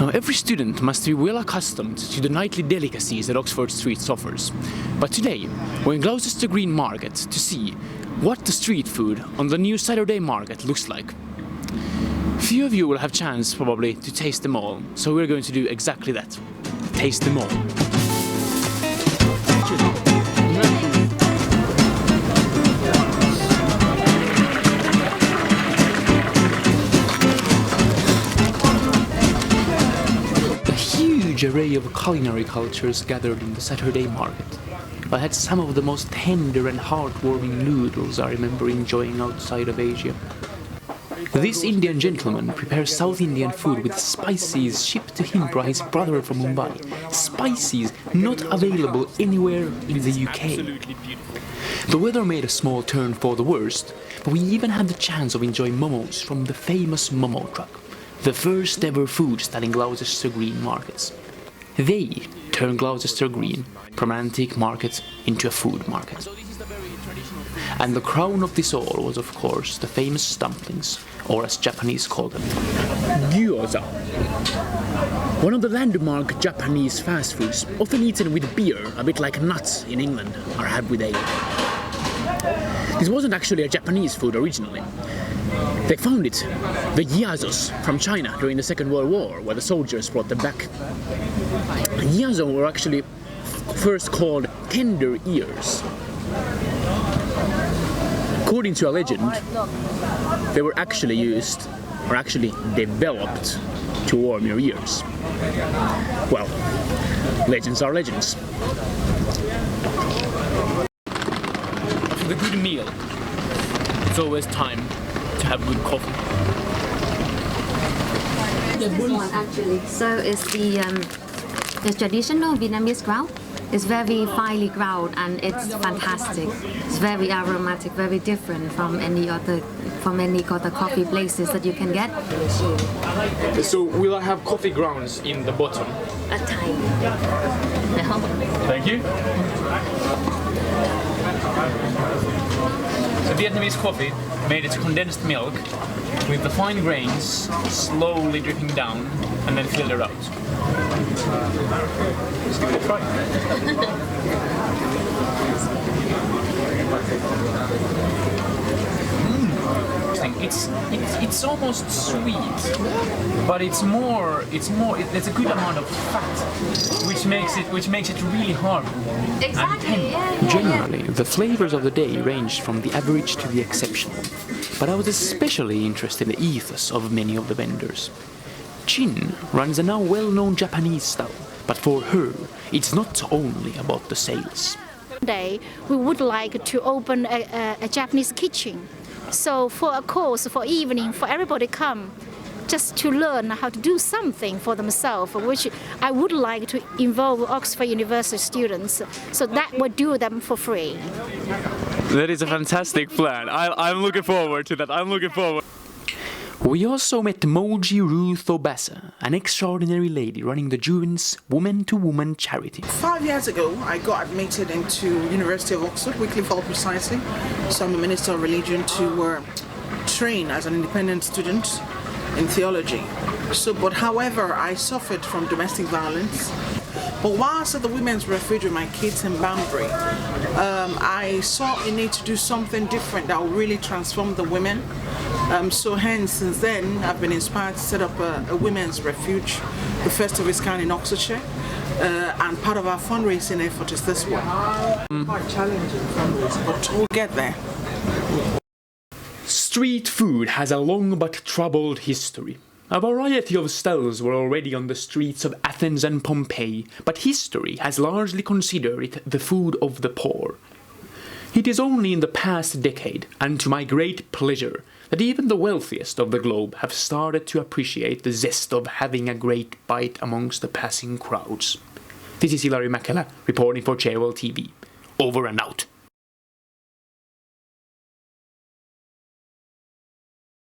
Now, every student must be well accustomed to the nightly delicacies that Oxford Streets offers. But today, we're in Gloucester Green Market to see what the street food on the new Saturday market looks like. Few of you will have chance probably to taste them all, so we're going to do exactly that. Taste them all. Array of culinary cultures gathered in the Saturday market. I had some of the most tender and heartwarming noodles I remember enjoying outside of Asia. This Indian gentleman prepares South Indian food with spices shipped to him by his brother from Mumbai. Spices not available anywhere in the UK. The weather made a small turn for the worst, but we even had the chance of enjoying momos from the famous momo truck, the first ever food stall in Gloucester Green markets. They turned Gloucester Green from an antique market into a food market. And the crown of this all was, of course, the famous dumplings, or as Japanese call them, gyoza. One of the landmark Japanese fast foods, often eaten with beer, a bit like nuts in England are had with ale. This wasn't actually a Japanese food originally. They found it, the gyazos, from China during the Second World War, where the soldiers brought them back. Gyazo were actually first called tender ears. According to a legend, they were actually used, or actually developed, to warm your ears. Well, legends are legends. After the good meal, it's always time to have good coffee. This one actually. So it's the traditional Vietnamese ground. It's very finely ground and it's fantastic. It's very aromatic, very different from any other coffee places that you can get. So will I have coffee grounds in the bottom? A tiny. No. Thank you. So Vietnamese coffee made its condensed milk with the fine grains slowly dripping down and then filtered out. Let's give it a try. It's almost sweet, but there's a good amount of fat, which makes it really hard. Exactly. Generally, the flavors of the day ranged from the average to the exceptional, but I was especially interested in the ethos of many of the vendors. Chin runs a now well-known Japanese style, but for her, it's not only about the sales. Today, we would like to open a Japanese kitchen. So for a course, for evening, for everybody come, just to learn how to do something for themselves, which I would like to involve Oxford University students, so that would do them for free. That is a fantastic plan. I'm looking forward to that. I'm looking forward. We also met Moji Ruth Obasa, an extraordinary lady running the Juven's Woman-to-Woman charity. 5 years ago, I got admitted into University of Oxford, Wycliffe Hall precisely. So I'm a Minister of Religion to train as an independent student in theology. However, I suffered from domestic violence. But whilst at the Women's Refuge with my kids in Banbury, I saw a need to do something different that would really transform the women. So hence, since then, I've been inspired to set up a women's refuge, the first of its kind in Oxfordshire, and part of our fundraising effort is this one. Quite challenging fundraising, but we'll get there. Street food has a long but troubled history. A variety of stalls were already on the streets of Athens and Pompeii, but history has largely considered it the food of the poor. It is only in the past decade, and to my great pleasure, that even the wealthiest of the globe have started to appreciate the zest of having a great bite amongst the passing crowds. This is Hilary Mäkelä, reporting for Cherwell TV. Over and out.